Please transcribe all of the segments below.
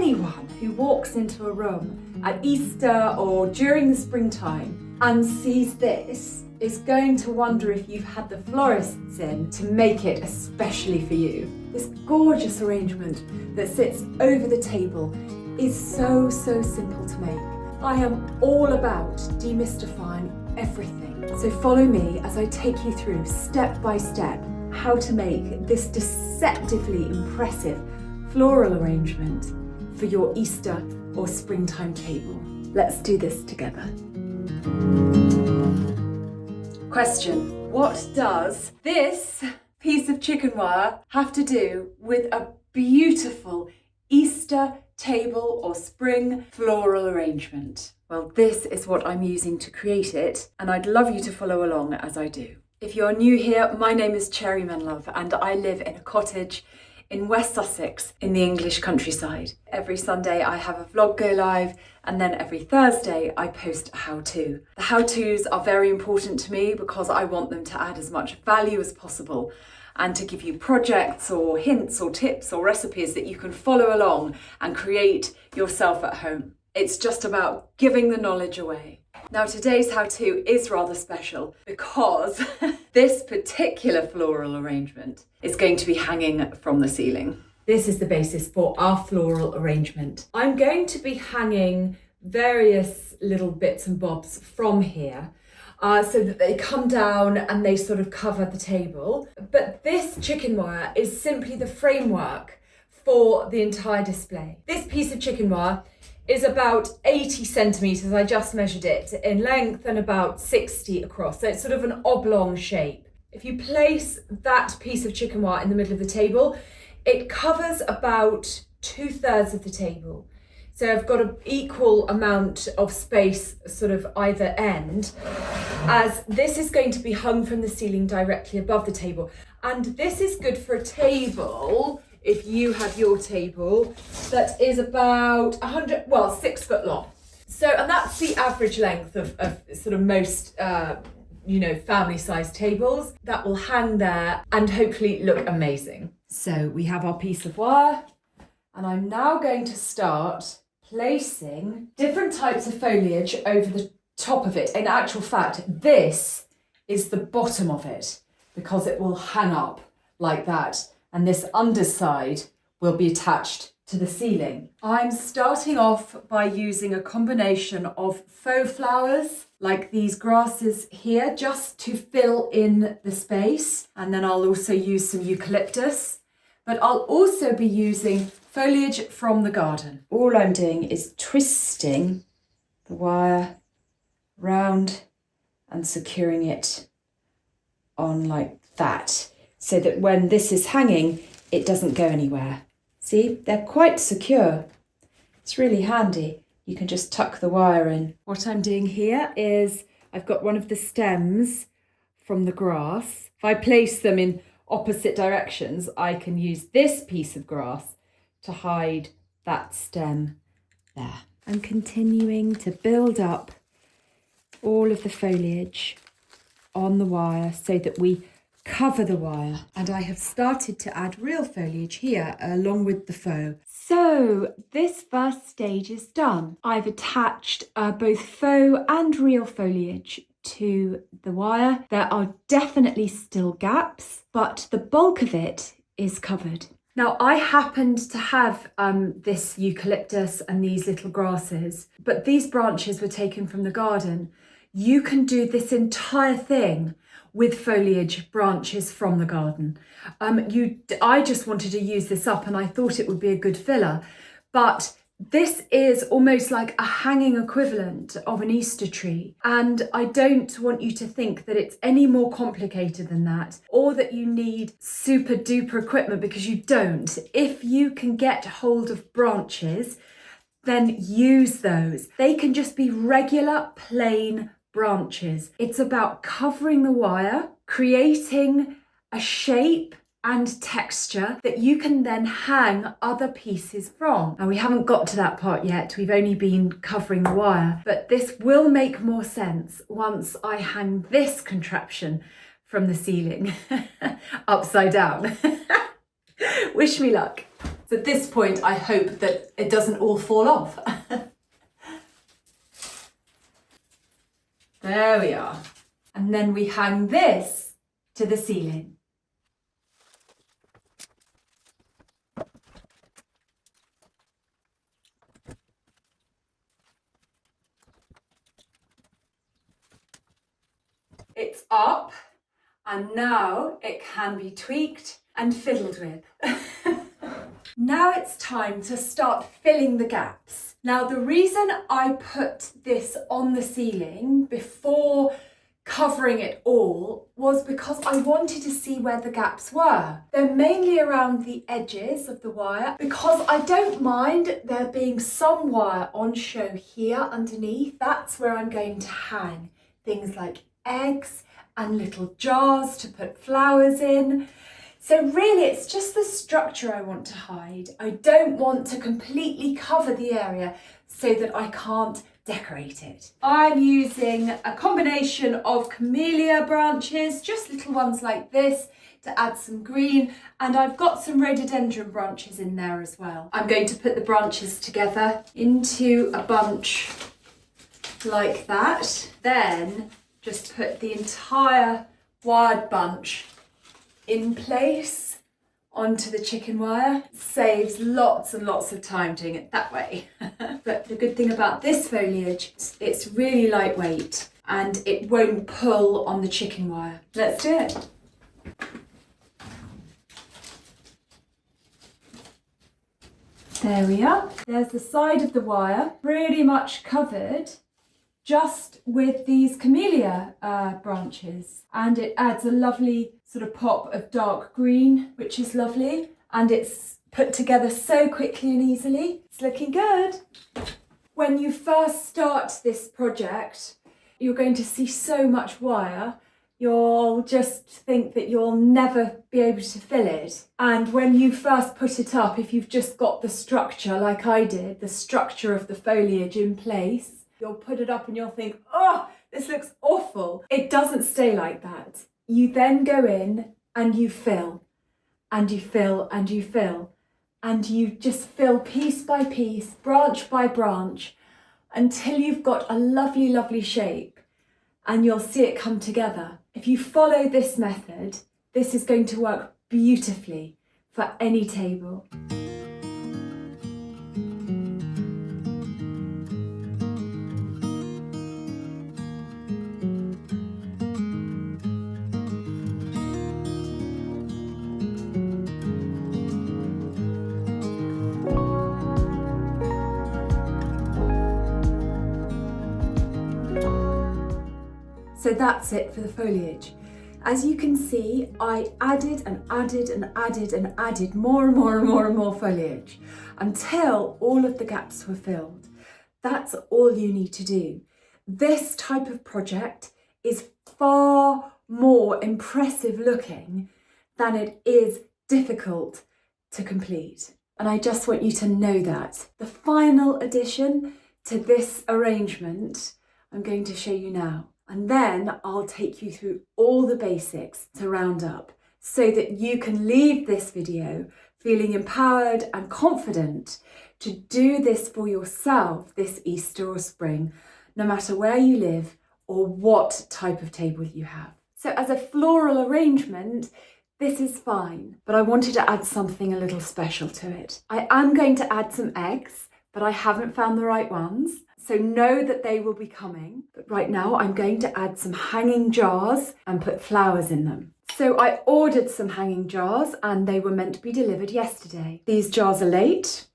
anyone who walks into a room at Easter or during the springtime and sees this is going to wonder if you've had the florists in to make it especially for you. This gorgeous arrangement that sits over the table is so simple to make. I am all about demystifying everything. So follow me as I take you through step by step how to make this deceptively impressive floral arrangement for your Easter or springtime table. Let's do this together. Question: what does this piece of chicken wire have to do with a beautiful Easter table or spring floral arrangement? Well, this is what I'm using to create it, and I'd love you to follow along as I do. If you're new here, my name is Cherry Menlove and I live in a cottage in West Sussex in the English countryside. Every Sunday I have a vlog go live, and then every Thursday I post a how-to. The how-tos are very important to me because I want them to add as much value as possible and to give you projects or hints or tips or recipes that you can follow along and create yourself at home. It's just about giving the knowledge away. Now today's how-to is rather special because this particular floral arrangement is going to be hanging from the ceiling. This is the basis for our floral arrangement. I'm going to be hanging various little bits and bobs from here so that they come down and they sort of cover the table. But this chicken wire is simply the framework for the entire display. This piece of chicken wire is about 80 centimetres, I just measured it, in length and about 60 across. So it's sort of an oblong shape. If you place that piece of chicken wire in the middle of the table, it covers about 2/3 of the table. So I've got an equal amount of space sort of either end, as this is going to be hung from the ceiling directly above the table. And this is good for a table, if you have your table, that is about 6 foot long. So, and that's the average length of sort of most, family-sized tables. That will hang there and hopefully look amazing. So we have our piece of wire, and I'm now going to start placing different types of foliage over the top of it. In actual fact, this is the bottom of it because it will hang up like that. And this underside will be attached to the ceiling. I'm starting off by using a combination of faux flowers, like these grasses here, just to fill in the space. And then I'll also use some eucalyptus, but I'll also be using foliage from the garden. All I'm doing is twisting the wire round and securing it on like that, so that when this is hanging, it doesn't go anywhere. See, they're quite secure. It's really handy. You can just tuck the wire in. What I'm doing here is I've got one of the stems from the grass. If I place them in opposite directions, I can use this piece of grass to hide that stem there. I'm continuing to build up all of the foliage on the wire so that we cover the wire, and I have started to add real foliage here along with the faux. So this first stage is done. I've attached both faux and real foliage to the wire. There are definitely still gaps, but the bulk of it is covered. Now I happened to have this eucalyptus and these little grasses, but these branches were taken from the garden. You can do this entire thing with foliage branches from the garden. I just wanted to use this up and I thought it would be a good filler, but this is almost like a hanging equivalent of an Easter tree. And I don't want you to think that it's any more complicated than that, or that you need super duper equipment, because you don't. If you can get hold of branches, then use those. They can just be regular plain branches. It's about covering the wire, creating a shape and texture that you can then hang other pieces from. Now we haven't got to that part yet, we've only been covering the wire, but this will make more sense once I hang this contraption from the ceiling upside down. Wish me luck. So at this point, I hope that it doesn't all fall off. There we are. And then we hang this to the ceiling. It's up, and now it can be tweaked and fiddled with. Now it's time to start filling the gaps. Now the reason I put this on the ceiling before covering it all was because I wanted to see where the gaps were. They're mainly around the edges of the wire, because I don't mind there being some wire on show here underneath. That's where I'm going to hang things like eggs and little jars to put flowers in. So really it's just the structure I want to hide. I don't want to completely cover the area so that I can't decorate it. I'm using a combination of camellia branches, just little ones like this, to add some green, and I've got some rhododendron branches in there as well. I'm going to put the branches together into a bunch like that, then just put the entire wired bunch in place onto the chicken wire. Saves lots and lots of time doing it that way. But the good thing about this foliage, it's really lightweight and it won't pull on the chicken wire. Let's do it. There we are. There's the side of the wire, pretty much covered just with these camellia branches, and it adds a lovely sort of pop of dark green, which is lovely, and it's put together so quickly and easily. It's looking good. When you first start this project, you're going to see so much wire, you'll just think that you'll never be able to fill it. And when you first put it up, if you've just got the structure like I did, the structure of the foliage in place, you'll put it up and you'll think, oh, this looks awful. It doesn't stay like that. You then go in and you fill, and you fill, and you fill, and you just fill piece by piece, branch by branch, until you've got a lovely, lovely shape, and you'll see it come together. If you follow this method, this is going to work beautifully for any table. So that's it for the foliage. As you can see, I added and added and added and added more and more and more and more foliage until all of the gaps were filled. That's all you need to do. This type of project is far more impressive looking than it is difficult to complete. And I just want you to know that. The final addition to this arrangement, I'm going to show you now. And then I'll take you through all the basics to round up so that you can leave this video feeling empowered and confident to do this for yourself this Easter or spring, no matter where you live or what type of table you have. So as a floral arrangement, this is fine, but I wanted to add something a little special to it. I am going to add some eggs, but I haven't found the right ones. So know that they will be coming. But right now I'm going to add some hanging jars and put flowers in them. So I ordered some hanging jars and they were meant to be delivered yesterday. These jars are late.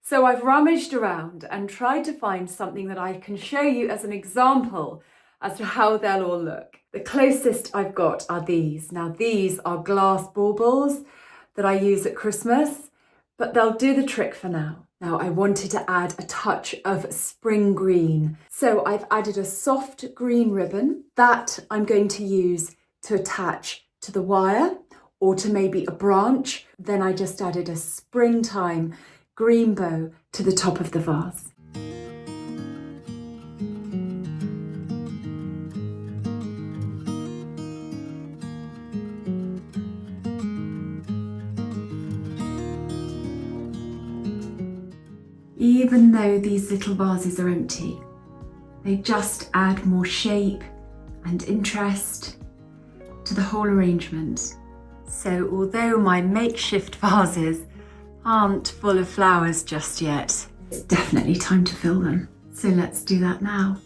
So I've rummaged around and tried to find something that I can show you as an example as to how they'll all look. The closest I've got are these. Now these are glass baubles that I use at Christmas, but they'll do the trick for now. Now I wanted to add a touch of spring green. So I've added a soft green ribbon that I'm going to use to attach to the wire or to maybe a branch. Then I just added a springtime green bow to the top of the vase. Even though these little vases are empty, they just add more shape and interest to the whole arrangement. So although my makeshift vases aren't full of flowers just yet, it's definitely time to fill them. So let's do that now.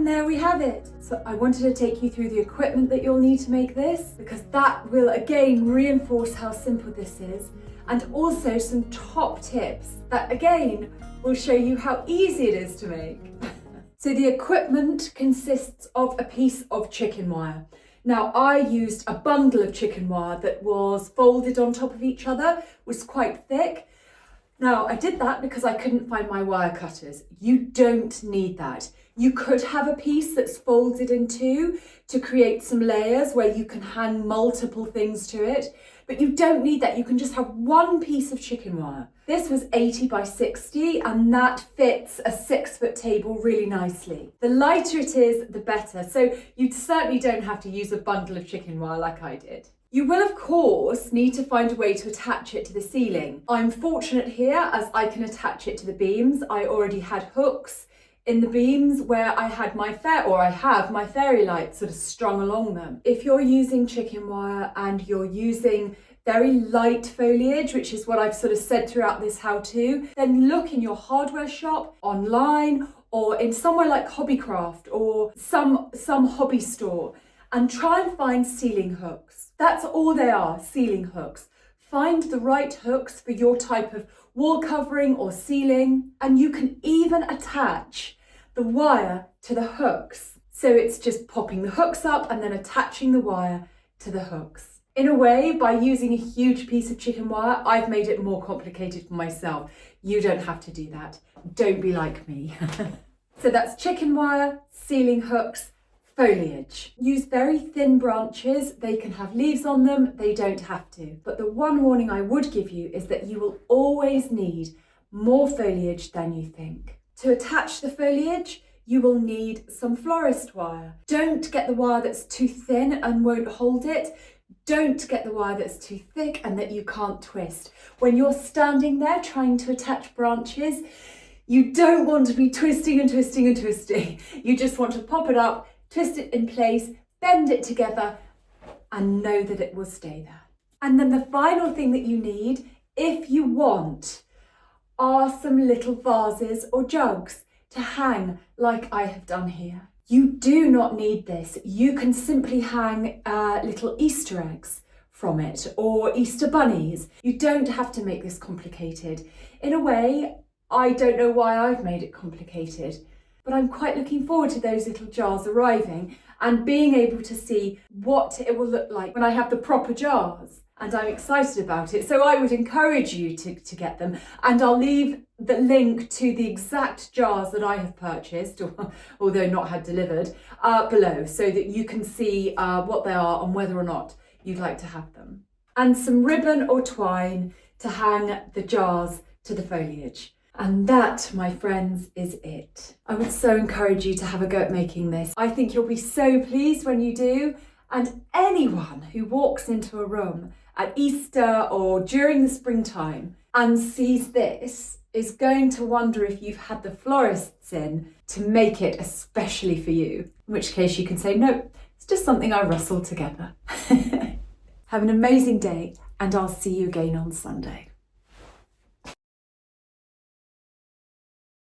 There we have it. So I wanted to take you through the equipment that you'll need to make this, because that will again reinforce how simple this is, and also some top tips that again will show you how easy it is to make. So the equipment consists of a piece of chicken wire. Now I used a bundle of chicken wire that was folded on top of each other, was quite thick. Now I did that because I couldn't find my wire cutters. You don't need that. You could have a piece that's folded in two to create some layers where you can hang multiple things to it, but you don't need that. You can just have one piece of chicken wire. This was 80 by 60 and that fits a 6-foot table really nicely. The lighter it is, the better. So you certainly don't have to use a bundle of chicken wire like I did. You will of course need to find a way to attach it to the ceiling. I'm fortunate here as I can attach it to the beams. I already had hooks in the beams where I have my fairy lights sort of strung along them. If you're using chicken wire and you're using very light foliage, which is what I've sort of said throughout this how-to, then look in your hardware shop, online, or in somewhere like Hobbycraft or some hobby store, and try and find ceiling hooks. That's all they are, ceiling hooks. Find the right hooks for your type of wall covering or ceiling, and you can even attach the wire to the hooks. So it's just popping the hooks up and then attaching the wire to the hooks. In a way, by using a huge piece of chicken wire, I've made it more complicated for myself. You don't have to do that. Don't be like me. So that's chicken wire, ceiling hooks, foliage. Use very thin branches. They can have leaves on them, they don't have to. But the one warning I would give you is that you will always need more foliage than you think. To attach the foliage, you will need some florist wire. Don't get the wire that's too thin and won't hold it. Don't get the wire that's too thick and that you can't twist. When you're standing there trying to attach branches, you don't want to be twisting and twisting and twisting. You just want to pop it up, twist it in place, bend it together, and know that it will stay there. And then the final thing that you need, if you want, are some little vases or jugs to hang like I have done here. You do not need this. You can simply hang little Easter eggs from it or Easter bunnies. You don't have to make this complicated. In a way, I don't know why I've made it complicated, but I'm quite looking forward to those little jars arriving and being able to see what it will look like when I have the proper jars. And I'm excited about it. So I would encourage you to get them. And I'll leave the link to the exact jars that I have purchased, although not had delivered, below, so that you can see what they are and whether or not you'd like to have them. And some ribbon or twine to hang the jars to the foliage. And that, my friends, is it. I would so encourage you to have a go at making this. I think you'll be so pleased when you do. And anyone who walks into a room at Easter or during the springtime and sees this is going to wonder if you've had the florists in to make it especially for you. In which case you can say, no, it's just something I rustled together. Have an amazing day, and I'll see you again on Sunday.